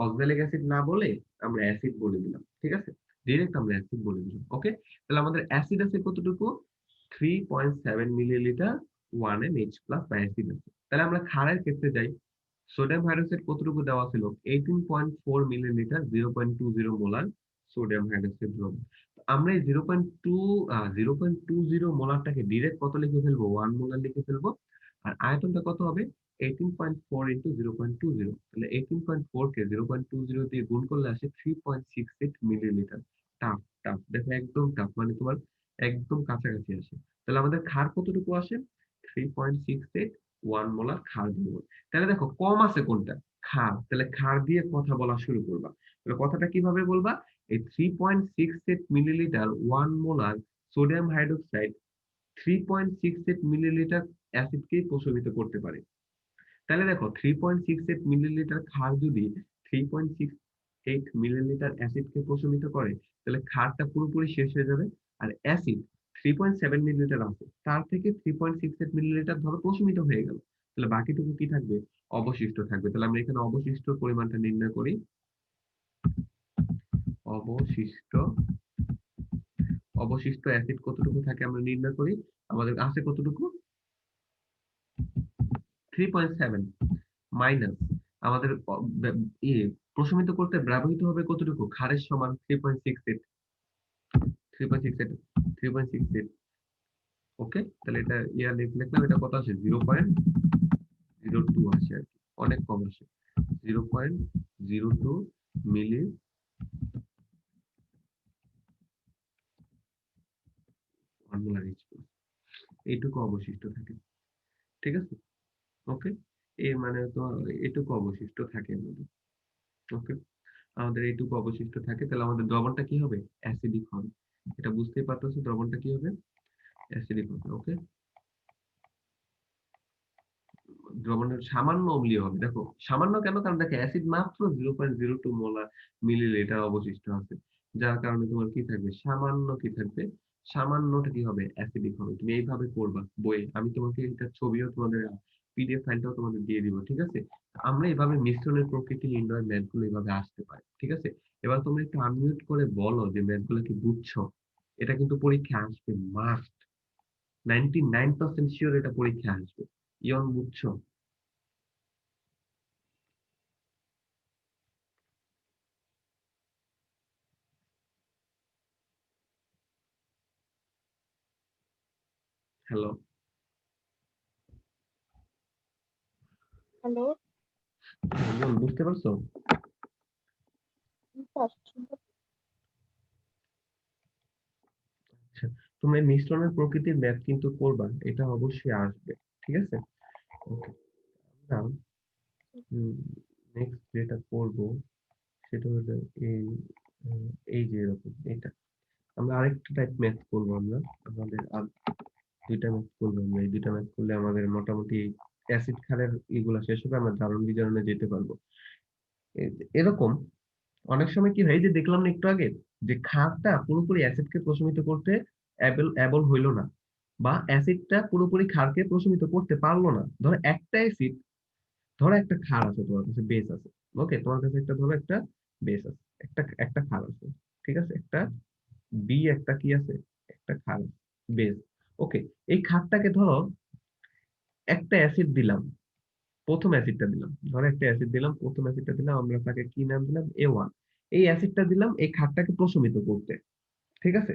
অক্সালিক অ্যাসিড না বলে আমরা অ্যাসিড বলে দিলাম। ঠিক আছে? ডিরেক্ট আমরা অ্যাসিড বলে দিলাম। ওকে? তাহলে আমাদের অ্যাসিড আছে কতটুকু? 3.7 মিলিলিটার 1 H প্লাস বা অ্যাসিড আছে। তাহলে আমরা ক্ষারের ক্ষেত্রে যাই। সোডিয়াম হাইড্রোক্সাইড কতটুকু দেওয়া ছিল? 18.4 মিলিলিটার 0.20 মোলার সোডিয়াম হাইড্রোক্সাইড দ্রবণ। আমরা এই 0.20 মোলারটাকে ডিরেক্ট কত লিখে ফেলবো? 1 মোলার লিখে ফেলবো। আর আয়তনটা কত হবে? 18.4 ইন্টু 0.20। তাহলে 18.4 কে 0.20 দিয়ে গুণ করলে আসে 3.68 মিলিলিটার। টাফ টাফ দেখো একদম টাফ মানে তোমার একদম কাছাকাছি আসে। তাহলে আমাদের ক্ষার কতটুকু আসে? 3.68 1 মোলার ক্ষার দ্রবণ। তাহলে দেখো কম আছে কোনটা? ক্ষার। তাহলে ক্ষার দিয়ে কথা বলা শুরু করবা। তাহলে কথাটা কিভাবে বলবা? এই 3.68 millilitre 1 molar sodium hydroxide 3.68 millilitre অ্যাসিডকেই প্রশমিত করতে পারে। তাহলে দেখো 3.68 মিলিলিটার ক্ষার যদি 3.68 মিলিলিটার অ্যাসিডকে প্রশমিত করে তাহলে ক্ষারটা পুরোপুরি শেষ হয়ে যাবে। আর অ্যাসিড 3.7 মিলিলিটার আছে তার থেকে 3.68 মিলিলিটার ধরো প্রশমিত হয়ে গেল। তাহলে বাকিটুকু কি থাকবে? অবশিষ্ট থাকবে। তাহলে আমরা এখানে অবশিষ্ট পরিমাণটা নির্ণয় করি। অবশিষ্ট অবশিষ্ট অ্যাসিড কতটুকু থাকে আমরা নির্ণয় করি। আমাদের আছে কতটুকু? 3.7 মাইনাস আমাদের ইয়ে প্রশমিত করতে ব্যবহৃত হবে কতটুকু? ক্ষারের সমান 3.68 3.68 3.68। ওকে? তাহলে এটা লিখলাম। এটা কত আসে? 0.02 আসে আর কি। অনেক কম আসে। 0.02 মিলি মোলার H+, এইটুকু অবশিষ্ট থাকে। ঠিক আছে? ওকে? মানে তো এটুকু অবশিষ্ট থাকে আমাদের। ওকে? আমাদের এইটুকু অবশিষ্ট থাকে। তাহলে আমাদের দ্রবণটা কি হবে? অ্যাসিডিক হবে। এটা বুঝতেই পারতেছো দ্রবণটা কি হবে? অ্যাসিডিক হবে। ওকে? দ্রবণের সামান্য অম্লীয় হবে। দেখো সামান্য কেন? কারণ দেখো অ্যাসিড মাত্র 0.02 মোলার মিলিলিটার অবশিষ্ট আছে। যার কারণে তোমার কি থাকবে? সামান্য কি থাকবে? সামান্যটা কি হবে? অ্যাসিডিক হবে। তুমি এইভাবে করবা বইয়ে। আমি তোমাকে এটার ছবিও তোমাদের পিডিএফ ফাইলটাও তোমাদের দিয়ে দিব। ঠিক আছে? আমরা এভাবে মিশ্রণের প্রকৃতি নির্ণয়ের ম্যাথগুলো এভাবে আসতে পারে। ঠিক আছে? এবার তোমরা একটু আনমিউট করে বলো যে ম্যাথগুলো কি বুঝছো? এটা কিন্তু পরীক্ষায় আসবে মাস্ট। 99% শিওর এটা পরীক্ষায় আসবে। ইয়ন বুঝছো? হ্যালো? হ্যালো, বোন বুঝতে পারছো? আচ্ছা, তোমরা এই মিশ্রণের প্রকৃতির ম্যাথ কিন্তু করবা, এটা অবশ্যই আসবে। ঠিক আছে? ওকে। আমরা নেক্সট যেটা করব সেটা হলো এই এই যে এরকম এটা আমরা আরেকটা টাইপ ম্যাথ করব। আমরা আমাদের আর দুইটা ম্যাথ করবো। আমরা এই দুইটা ম্যাথ করলে আমাদের মোটামুটি অ্যাসিড ক্ষারের এগুলা শেষ হবে, আমরা জারণ বিজারণে যেতে পারবো। এরকম অনেক সময় কি হয়, যে দেখলাম না একটু আগে, যে ক্ষারটা পুরোপুরি অ্যাসিডকে প্রশমিত করতে অ্যাবল হইলো না, বা অ্যাসিডটা পুরোপুরি ক্ষারকে প্রশমিত করতে পারলো না। ধরো একটা অ্যাসিড, ধরো একটা ক্ষার আছে, তোমার কাছে বেস আছে। ওকে, তোমার কাছে একটা ধরো একটা বেস আছে, একটা একটা ক্ষার আছে। ঠিক আছে? একটা একটা কি আছে? একটা ক্ষার বেস। ওকে, এই ক্ষারটাকে ধরো একটা অ্যাসিড দিলাম, প্রথম অ্যাসিডটা দিলাম, ধরো একটা অ্যাসিড দিলাম, প্রথম অ্যাসিডটা দিলাম, আমরা তাকে কি নাম দিলাম? A1। এই অ্যাসিডটা দিলাম এই ক্ষারটাকে প্রশমিত করতে। ঠিক আছে?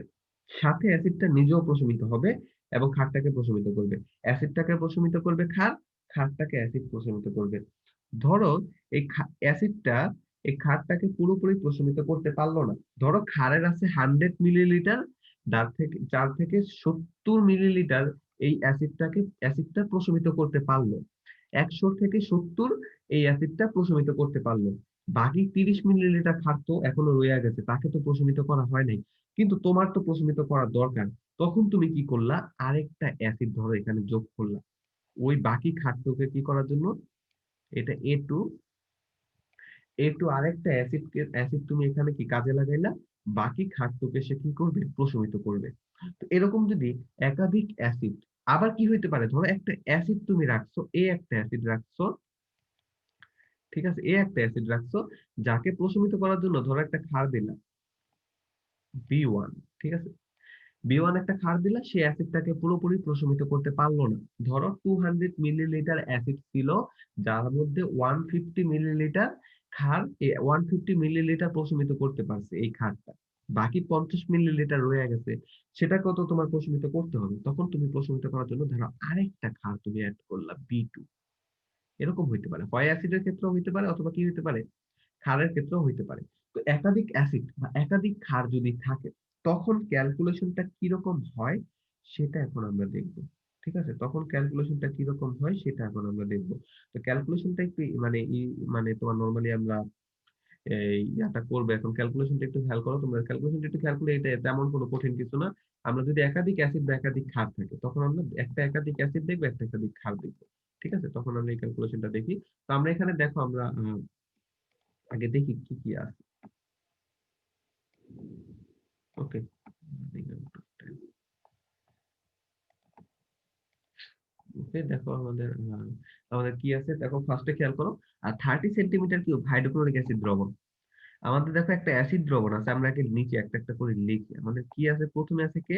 সাথে অ্যাসিডটা নিজেও প্রশমিত হবে এবং ক্ষারটাকে প্রশমিত করবে। অ্যাসিডটাকে প্রশমিত করবে ক্ষার, ক্ষারটাকে অ্যাসিড প্রশমিত করবে। ধরো এই অ্যাসিডটা এই ক্ষারটাকে পুরোপুরি প্রশমিত করতে পারলো না। ধরো ক্ষারের আছে 100 মিলিলিটার, যার থেকে 70 মিলিলিটার এই অ্যাসিডটা প্রশমিত করতে পারলো। 100 থেকে 70 এই অ্যাসিডটা প্রশমিত করতে পারলো। বাকি 30 মিলিলিটার ক্ষার তো এখনো রয়ে গেছে, তাকে তো প্রশমিত করা হয় নাই। কিন্তু তোমার তো প্রশমিত করা দরকার। তখন তুমি কি করলা? আরেকটা অ্যাসিড ধরো এখানে যোগ করলা ওই বাকি ক্ষারটাকে কি করার জন্য। এটা A2 আরেকটা অ্যাসিড তুমি এখানে কি কাজে লাগাইলা, বাকি ক্ষারটাকে সে কি করবে? প্রশমিত করবে। তো এরকম যদি একাধিক অ্যাসিড, আবার কি হইতে পারে, ধরো একটা অ্যাসিড তুমি রাখছো, একটা অ্যাসিড রাখছো। ঠিক আছে? একটা অ্যাসিড রাখছো, যাকে প্রশমিত করার জন্য ধরো একটা ক্ষার দিলা B1। ঠিক আছে? B1 একটা ক্ষার দিলা, সেই অ্যাসিডটাকে পুরোপুরি প্রশমিত করতে পারলো না। ধরো 200 মিলিলিটার অ্যাসিড ছিল, যার মধ্যে 150 মিলিলিটার ক্ষার, 150 মিলিলিটার প্রশমিত করতে পারছে এই ক্ষারটা। বাকি 50 মিলিলিটার রয়ে গেছে, সেটাকেও তো তোমার প্রশমিত করতে হবে। তখন তুমি প্রশমিত করার জন্য ধরো আরেকটা ক্ষার তুমি অ্যাড করলা B2। এরকম হইতে পারে, হয় অ্যাসিডের ক্ষেত্রেও হইতে পারে, অথবা কি হইতে পারে? ক্ষারের ক্ষেত্রেও হইতে পারে। তো একাধিক অ্যাসিড বা একাধিক ক্ষার যদি থাকে, তখন ক্যালকুলেশনটা কিরকম হয় সেটা এখন আমরা দেখব। ঠিক আছে? তখন ক্যালকুলেশনটা কিরকম হয় সেটা এখন আমরা দেখব। তো ক্যালকুলেশনটা একটু মানে তোমার নরমালি আমরা এই ইয়াটা করবো এখন। ক্যালকুলেশনটা একটু খেয়াল করো, তোমরা ক্যালকুলেশনটা একটু খেয়াল করলে, এটা তেমন কোনো কঠিন কিছু না। আমরা যদি একাধিক অ্যাসিড বা একাধিক ক্ষার থাকে, তখন আমরা একটা একাধিক অ্যাসিড দেখবো, একটা একাধিক ক্ষার দেখবো। ঠিক আছে? তখন আমরা এই ক্যালকুলেশনটা দেখি। তো আমরা এখানে দেখো, আমরা আগে দেখি কি কি আছে। ওকে, ওকে, দেখো আমাদের কি আছে দেখো, ফার্স্টে খেয়াল করো। আর 30 সেন্টিমিটার কিউব হাইড্রোক্লোরিক অ্যাসিড দ্রবণ। আমাদের দেখো একটা অ্যাসিড দ্রবণ আছে, আমরা একে নিচে একটা একটা করে লিখি। আমাদের কি আছে? প্রথমে আছে কে?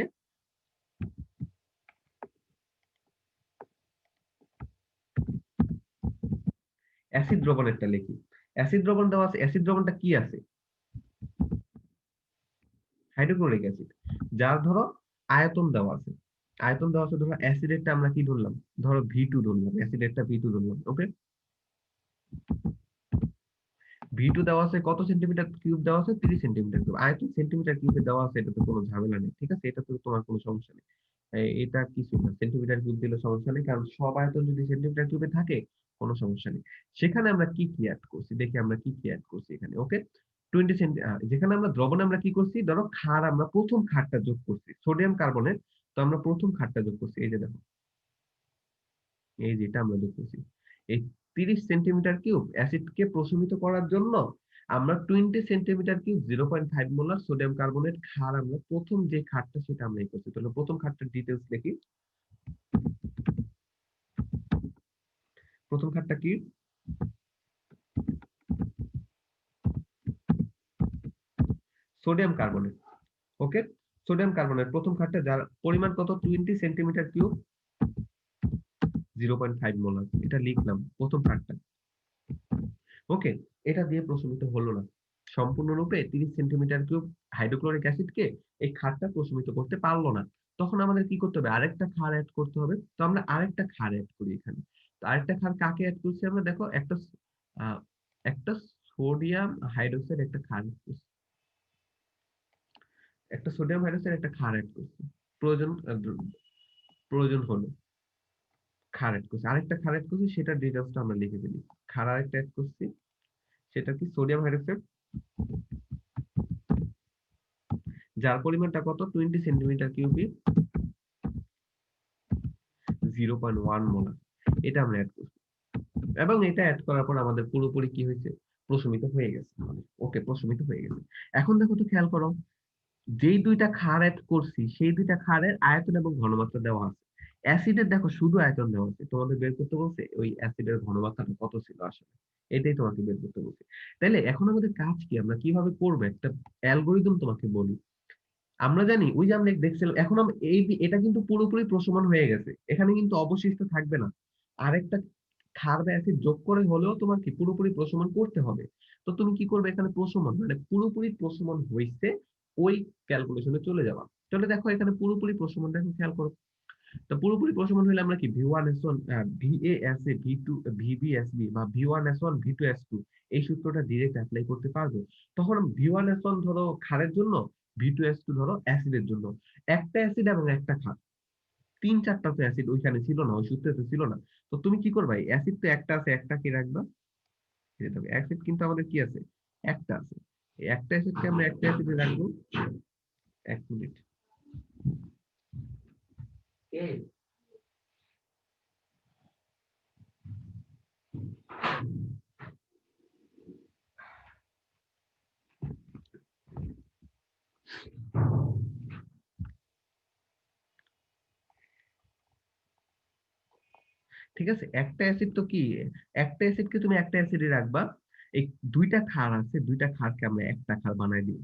অ্যাসিড দ্রবণেরটা লিখি। অ্যাসিড দ্রবণ দেওয়া আছে। অ্যাসিড দ্রবণটা কি আছে? Hydrochloric acid. যার ধরো আয়তন দেওয়া আছে। আয়তন দেওয়া আছে, ধরো অ্যাসিডেরটা আমরা কি ধরলাম? ধরো V2 ধরলাম, অ্যাসিডেরটা V2 ধরলাম। ওকে, V2 দেওয়া আছে কত সেন্টিমিটার কিউব দেওয়া আছে? 30 সেন্টিমিটার কিউব। আয়তন সেন্টিমিটার কিউবে দেওয়া আছে, এটাতে কোনো ঝামেলা নেই। ঠিক আছে? এটাতে তোমার কোনো সমস্যা নেই। এটা কিছু না। সেন্টিমিটার কিউব দিলেও সমস্যা নেই। কারণ সব আয়তন যদি সেন্টিমিটার কিউবে থাকে, কোনো সমস্যা নেই। সেখানে আমরা কি এড করছি? দেখি আমরা কি এড করছি এখানে। ওকে? 20 যেখানে আমরা দ্রবণে আমরা কি করছি? ধরো ক্ষার আমরা ১ম ক্ষারটা যোগ করছি। সোডিয়াম কার্বনেট, তো আমরা ১ম ক্ষারটা যোগ করছি। এই যে দেখো। এই যে এটা আমরা যোগ করছি। এই 30 সেন্টিমিটার কিউব অ্যাসিডকে প্রশমিত করার জন্য আমরা 20 centimetre cube 0.5 molar sodium carbonate ক্ষার আমরা ১ম যে ক্ষারটা সেটা আমরা করছি। তাহলে ১ম ক্ষারটার ডিটেইলস দেখি। ১ম ক্ষারটা কি? Sodium carbonate. Okay? Sodium carbonate ১ম ক্ষারটা যার পরিমাণ কত? 20 সেন্টিমিটার কিউব 0.5 মোলার। এটা লিখলাম ১ম ক্ষারটা। ওকে? এটা দিয়ে প্রশমিত হলো না। সম্পূর্ণরূপে 30 সেন্টিমিটার কিউব হাইড্রোক্লোরিক অ্যাসিডকে এই ক্ষারটা প্রশমিত করতে পারল না। তখন আমাদের কি করতে হবে? আরেকটা ক্ষার এড করতে হবে। তো আমরা আরেকটা ক্ষার এড করি এখানে। তো আরেকটা ক্ষার কাকে এড করছি আমরা? দেখো আ একটা সোডিয়াম হাইড্রোক্সাইড একটা ক্ষার এড করছি। একটা সোডিয়াম হাইড্রোক্সাইড একটা ক্ষার এড করছি। প্রয়োজন আ দ প্রয়োজন হলো ক্ষার এড করছি। আরেকটা ক্ষার এড করছি, সেটার ডিটেইলসটা আমরা লিখে ফেলি। ক্ষার আরেকটা এড করছি। সেটা কি? সোডিয়াম হাইড্রোক্সাইড, যার পরিমাণটা কত? 20 সেন্টিমিটার কিউবিক 0.1 মোলার। এটা আমরা এড করছি। এবং এটা এড করার পর আমাদের পুরোপুরি কি হয়েছে? প্রশমিত হয়ে গেছে আমাদের। ওকে, প্রশমিত হয়ে গেছে। এখন দেখো তো, খেয়াল করো। যেই ২ টা ক্ষার এড করছি, সেই ২ টা ক্ষারের আয়তন এবং ঘনমাত্রা দেওয়া আছে। অ্যাসিডের দেখো শুধু আয়তন দেওয়া আছে। তোমাদের বের করতে বলছে ওই অ্যাসিডের ঘনমাত্রাটা কত ছিল আসলে। এটাই তোমাকে বের করতে বলছে। তাইলে এখন আমাদের কাজ কি? আমরা কিভাবে করব? একটা অ্যালগরিদম তোমাকে বলি। আমরা জানি ওই যে আমরা দেখছিলাম, এখন এটা কিন্তু পুরোপুরি প্রশমন হয়ে গেছে। এখানে কিন্তু অবশিষ্ট থাকবে না। আরেকটা ক্ষার বা অ্যাসিড যোগ করে হলেও তোমার কি পুরোপুরি প্রশমন করতে হবে। তো তুমি কি করবে? এখানে প্রশমন মানে পুরোপুরি প্রশমন হইছে, ওই ক্যালকুলেশনে চলে যাবা। তাহলে দেখো এখানে পুরোপুরি প্রশমন, দেখো খেয়াল করো। তো পুরোপুরি প্রশমন হইলে আমরা কি V1S1 VASA V2 VBSB বা V1S1 V2S2 এই সূত্রটা ডিরেক্ট এপ্লাই করতে পারবো। তখন V1S1 ধরো ক্ষারের জন্য, V2S2 ধরো অ্যাসিডের জন্য। একটা অ্যাসিড এবং একটা ক্ষার। ৩-৪ টা তো অ্যাসিড ওইখানে ছিল না, ওই সূত্রে তো ছিল না। তো তুমি কি করবা? এই অ্যাসিড তো একটা আছে, একটা কে রাখবা? এই দেখো, অ্যাসিড কিন্তু আমাদের কি আছে? একটা আছে। এই একটা অ্যাসিডকে আমরা একটা অ্যাসিডে রাখবো। ১ মিনিট। ঠিক আছে? একটা অ্যাসিড তো কি? একটা অ্যাসিডকে তুমি একটা অ্যাসিডে রাখবা। এই ২ টা ক্ষার আছে, ২ টা ক্ষারকে আমরা একটা ক্ষার বানায় দিব।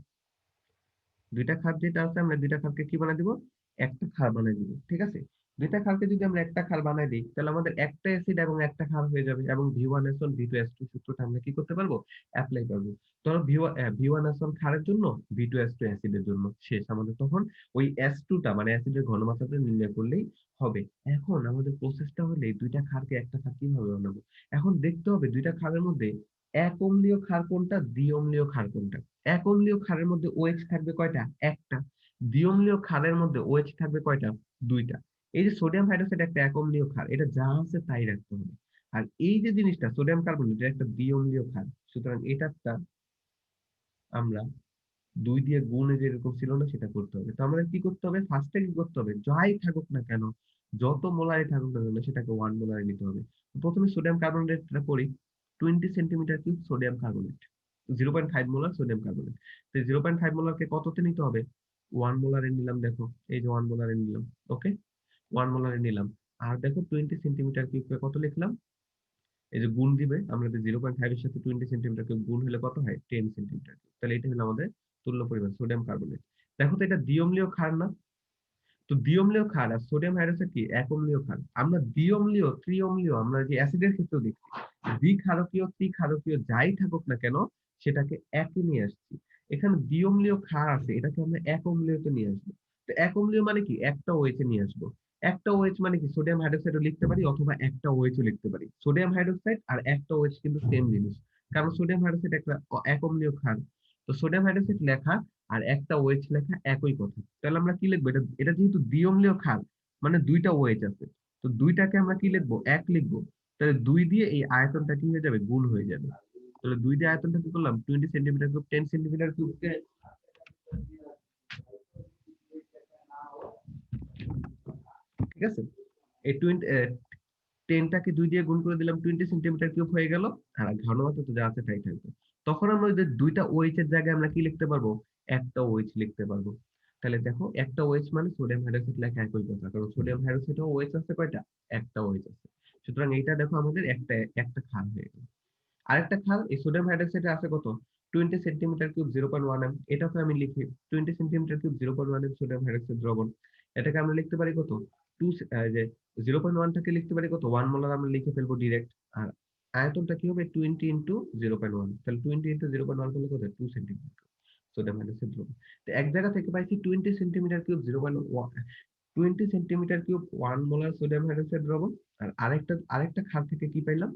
২ টা ক্ষার যেটা আছে, আমরা ২ টা ক্ষারকে কি বানায় দিব? একটা ক্ষার বানায় দিব। ঠিক আছে? ২ টা ক্ষারকে যদি আমরা একটা ক্ষার বানায় দেই, তাহলে আমাদের একটা অ্যাসিড এবং একটা ক্ষার হয়ে যাবে এবং V1S1 V2S2 সূত্রটা আমরা কি করতে পারবো? এপ্লাই করব। ধরো V1S1 ক্ষারের জন্য, V2S2 অ্যাসিডের জন্য। শেষ আমাদের তখন ওই S2 টা মানে অ্যাসিডের ঘনমাত্রাটা নির্ণয় করলেই হবে। এখন আমাদের প্রসেসটা হলো এই ২ টা ক্ষারকে একটা ক্ষার কিভাবে বানাবো? এখন দেখতে হবে ২ টা ক্ষারের মধ্যে এক অম্লীয় ক্ষার কোনটা, দ্বি অম্লীয় ক্ষার কোনটা। এক অম্লীয় ক্ষারের মধ্যে OH থাকবে কয়টা? একটা। দ্বি অম্লীয় ক্ষারের মধ্যে OH থাকবে কয়টা? ২ টা। এই যে সোডিয়াম হাইড্রোক্সাইড একটা এক অম্লীয় ক্ষার, এটা যা আছে তাই রাখতে হবে। আর এই যে জিনিসটা সোডিয়াম কার্বনেট, এটা একটা দ্বি অম্লীয় ক্ষার। সুতরাং এটারটা আমরা ২ দিয়ে গুণে যেরকম ছিল না সেটা করতে হবে। তো আমাদের কি করতে হবে? ফার্স্টে কি করতে হবে? যাই থাকুক না কেন, যত মোলারই থাকুক না কেন, সেটাকে 1 মোলারে নিতে হবে। তো ১ম এ সোডিয়াম কার্বনেটটা করি। 20 centimetre cube sodium carbonate. 0.5 molar sodium carbonate. তো 0.5 মোলারকে কততে নিতে হবে? 1 মোলারে নিলাম দেখো। এই যে 1 মোলারে নিলাম। ওকে? 1 মোলারে নিলাম। আর দেখো 20 সেন্টিমিটার কিউবকে কত লিখলাম? এই যে গুণ দিবে, আমরা যে 0.5 এর সাথে 20 সেন্টিমিটার কিউব গুণ হলে কত হয়? 10 সেন্টিমিটার কিউব। তাহলে এটা হলো আমাদের তুল্য পরিমাণ সোডিয়াম কার্বনেট। দেখো তো এটা দ্বিঅম্লীয় ক্ষার না? তো দ্বিঅম্লীয় ক্ষার আর সোডিয়াম হাইড্রোক্সাইড কি এক অম্লীয় ক্ষার। আমরা দ্বিঅম্লীয়, ত্রিঅম্লীয় আমরা যে অ্যাসিডের ক্ষেত্রেও দেখছি। দ্বিক্ষারকীয়, ত্রিক্ষারকীয় যাই থাকুক না কেন, সেটাকে একে নিয়ে আসছি। এখানে দ্বিঅম্লীয় ক্ষার আছে, এটাকে আমরা এক অম্লীয়তে নিয়ে আসবো। তো এক অম্লীয় মানে কি? একটা OH এ নিয়ে আসবো। একটা OH মানে কি? সোডিয়াম হাইড্রোক্সাইডও লিখতে পারি অথবা একটা OH ও লিখতে পারি। সোডিয়াম হাইড্রোক্সাইড আর একটা OH কিন্তু সেম জিনিস। কারণ সোডিয়াম হাইড্রোক্সাইড একটা এক অম্লীয় ক্ষার। তো সোডিয়াম হাইড্রোক্সাইড লেখা আর একটা OH লেখা একই কথা। তাহলে আমরা কি লিখবো? এটা যেহেতু দ্বিঅম্লীয় ক্ষার, মানে ২ টা OH আছে। তো ২ টাকে আমরা কি লিখবো? ১ লিখবো। তাহলে ২ দিয়ে এই আয়তনটা কি হয়ে যাবে? গুণ হয়ে যাবে। তাহলে ২ দিয়ে আয়তনটা কি করলাম? 20 সেন্টিমিটার কিউব, 10 সেন্টিমিটার কিউবকে ঠিক আছে? এই 10 টাকে ২ দিয়ে গুণ করে দিলাম, 20 সেন্টিমিটার কিউব হয়ে গেল। আর ঘনমাত্রা তো যা আছে তাই থাকবে। তখন আমরা ওই যে ২ টা OH এর জায়গায় আমরা কি লিখতে পারবো? একটা OH লিখতে পারবো। তাহলে দেখো একটা OH মানে সোডিয়াম হাইড্রোক্সাইড লেখা একই কথা। কারণ সোডিয়াম হাইড্রোক্সাইডেও OH আছে কয়টা? একটা OH আছে। সুতরাং এইটা দেখো আমাদের একটা ক্ষার হয়ে গেল। আরেকটা ক্ষার এই সোডিয়াম হাইড্রোক্সাইডে আছে কত? 20 সেন্টিমিটার কিউব 0.1 এম। এটাকে আমি লিখি 20 centimetre cube 0.1 M sodium hydroxide দ্রবণ। এটাকে আমরা লিখতে পারি কত? 2 যে 0.1 টাকে লিখতে পারি কত? 1 মোলার আমরা লিখে ফেলবো ডিরেক্ট। আর আয়তনটা কি হবে? 20 ইনটু 0.1। তাহলে 20 ইনটু 0.1 করলে কত? 2 সেন্টিমিটার সোডিয়াম হাইড্রোক্সাইড দ্রবণ। তো এক জায়গা থেকে পাইছি 20 centimetre cube 0.1, 20 centimetre cube 1 molar sodium hydroxide দ্রবণ। আর আরেকটা ক্ষার থেকে কি পাইলাম?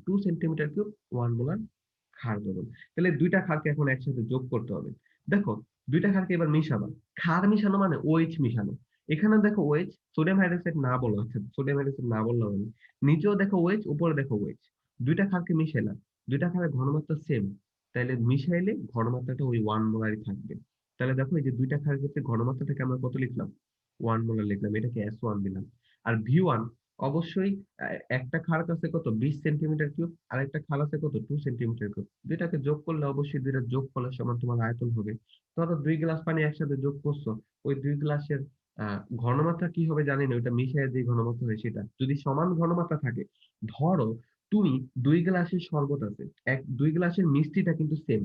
2 সেন্টিমিটার কিউব 1 মোলার ক্ষার দ্রবণ। তাহলে ২ টা ক্ষারকে এখন একসাথে যোগ করতে হবে। দেখো ২ টা ক্ষারকে এবার মিশাবা। ক্ষার মিশানো মানে OH মিশানো। এখানে দেখো OH, সোডিয়াম হাইড্রোক্সাইড না বলা হচ্ছে। সোডিয়াম হাইড্রোক্সাইড না বললাম আমি। নিচেও দেখো OH, উপরে দেখো OH। ২ টা ক্ষারকে মিশাইলাম। ২ টা ক্ষারের ঘনমাত্রা সেম। তাইলে মিশাইলে ঘনমাত্রাটা ওই 1 মোলারই থাকবে। তাহলে দেখো এই যে ২ টা ক্ষারের ক্ষেত্রে ঘনমাত্রাটাকে আমরা কত লিখলাম? 1 মোলার লিখলাম। এটাকে S1 দিলাম। আর V1 অবশ্যই একটা ক্ষার আছে কত? 20 সেন্টিমিটার কিউব, আর একটা ক্ষার আছে কত? 2 সেন্টিমিটার কিউব। দুইটাকে যোগ করলে অবশ্যই দুইটা যোগ ফলের সমান তোমার আয়তন হবে। ধরো ২ গ্লাস পানি একসাথে যোগ করছো, ওই ২ গ্লাসের ঘনমাত্রা কি হবে জানি না, ওইটা মিশিয়ে যে ঘনমাত্রা হয় সেটা। যদি সমান ঘনমাত্রা থাকে, ধরো তুমি ২ গ্লাসের শরবত আছে, ২ গ্লাসের মিষ্টিটা কিন্তু সেম।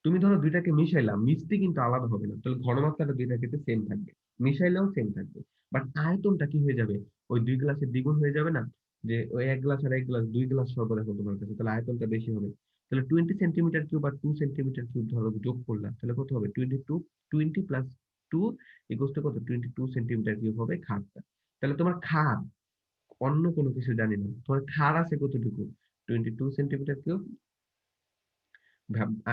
তুমি ধরো দুইটাকে মিশাইলাম, মিষ্টি কিন্তু আলাদা হবে না। তাহলে ঘনমাত্রাটা দুইটার ক্ষেত্রে সেম থাকবে। মিশাইলেও সেম থাকবে। বাট আয়তনটা কি হয়ে যাবে? ওই ২ গ্লাসের দ্বিগুণ হয়ে যাবে না? যে ওই ১ গ্লাস আর ১ গ্লাস ২ গ্লাস শরবত এখন তোমার কাছে। তাহলে আয়তনটা বেশি হবে। তাহলে 20 সেন্টিমিটার কিউব আর 2 সেন্টিমিটার কিউব ধরো যোগ করলাম। তাহলে কত হবে? 20 প্লাস 2 ইকুয়ালস টু কত? 22 সেন্টিমিটার কিউব হবে খাদটা। তাহলে তোমার খাদ, অন্য কোনো কিছু জানি না। তোমার খার আছে কতটুকু? 22 সেন্টিমিটার কিউব,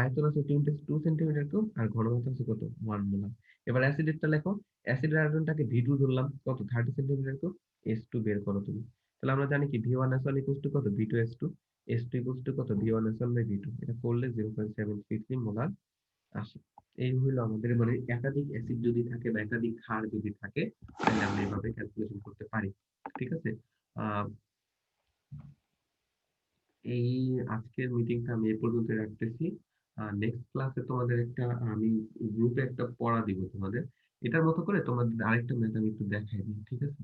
আয়তন আছে 22 সেন্টিমিটার কিউব, আর ঘনমাত্রা আছে কত? 1 মোলার। এবার অ্যাসিডেরটা লেখো। অ্যাসিডের আয়তনটাকে V2 ধরলাম, কত? 30 সেন্টিমিটার কিউব। S2 বের করো তুমি। তাহলে আমরা জানি কি V1S1 ইকুয়ালস টু কত? V2S2। S2 ইকুয়ালস টু কত? V1S1 by V2। এটা করলে 0.733 মোলার আসে। এই হলো আমাদের, মানে একাধিক অ্যাসিড যদি থাকে বা একাধিক ক্ষার যদি থাকে, তাহলে আমরা এভাবে ক্যালকুলেশন করতে পারি। ঠিক আছে? আহ এই আজকের মিটিংটা আমি এ পর্যন্ত রাখতেছি। নেক্সট ক্লাসে তোমাদের একটা আমি গ্রুপে একটা পড়া দিব তোমাদের। এটার মতো করে তোমাদের আরেকটা ম্যাথ আমি একটু দেখাই দিই। ঠিক আছে?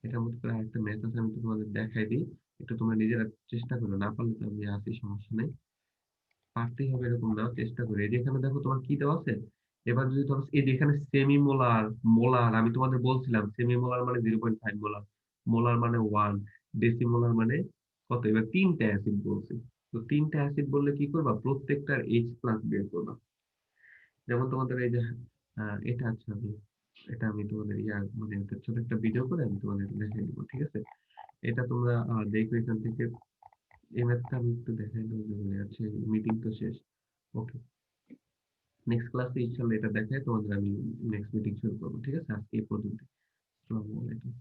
এটার মতো করে আরেকটা ম্যাথ আছে, আমি তোমাদের দেখাই দিই। একটু তোমরা নিজেরা চেষ্টা করো, না পারলে তো আমি আছি, সমস্যা নেই। পারতেই হবে এরকম না, চেষ্টা করে। এই যে এখানে দেখো তোমার কি দেওয়া আছে। এবার যদি ধরো এই যে এখানে সেমি মোলার, মোলার আমি তোমাদের বলছিলাম সেমি মোলার মানে 0.5 মোলার, মোলার মানে 1, ডেসিমোলার মানে কত? এবার তিনটা অ্যাসিড বলছে। তো তিনটা অ্যাসিড বললে কি করবা? প্রত্যেকটার H প্লাস বের করবা। যেমন তোমাদের এই যে এটা, আচ্ছা আমি তোমাদের মানে একটা ছোট একটা ভিডিও করে আমি তোমাদের দেখাই দিব। ঠিক আছে? এটা তোমরা দেখো এখান থেকে। এই ম্যাথটা আমি একটু দেখাই দেবো, মনে আছে। মিটিং তো শেষ। ওকে, নেক্সট ক্লাসে ইনশাল্লাহ এটা দেখায় তোমাদের আমি নেক্সট মিটিং শুরু করবো। ঠিক আছে? আজকে এই পর্যন্ত। আসসালামু আলাইকুম।